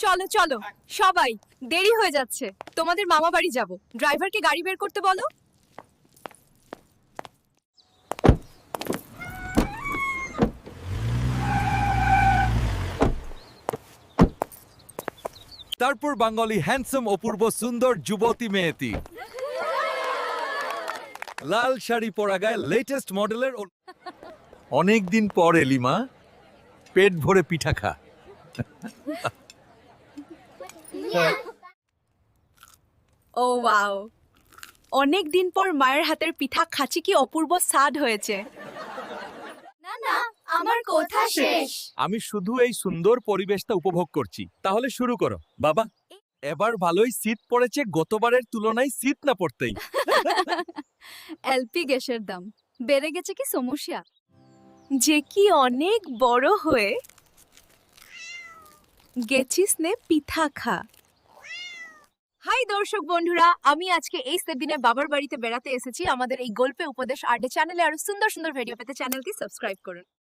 চলো চলো সবাই, দেরি হয়ে যাচ্ছে। তোমাদের মামা বাড়ি যাব। ড্রাইভারকে গাড়ি বের করতে বলো। তারপর বাঙালি হ্যান্ডসাম অপূর্ব সুন্দর যুবতী মেয়েটি লাল শাড়ি পরা গায়ে লেটেস্ট মডেলের অনেক দিন পর এলি মা, পেট ভরে পিঠা খা। ও ওয়াও, অনেক দিন পর মায়ের হাতের পিঠা খাচ্ছি, কি অপূর্ব স্বাদ হয়েছে। না না, আমার কথা শেষ। আমি শুধু এই সুন্দর পরিবেশটা উপভোগ করছি। তাহলে শুরু করো বাবা। এবার ভালোই শীত পড়েছে, গতবারের তুলনায় শীত না পড়তেই। এলপি গ্যাসের দাম বেড়ে গেছে, কি সমস্যা? যে কি অনেক বড় হয়ে গেছিস নে পিঠা খা। হাই দর্শক বন্ধুরা, আমি আজকে এই দিনে বাবার বাড়িতে বেড়াতে এসেছি। আমাদের এই গল্পে উপদেশ আড্ডা চ্যানেলে আরো সুন্দর সুন্দর ভিডিও পেতে চ্যানেলটি সাবস্ক্রাইব করুন।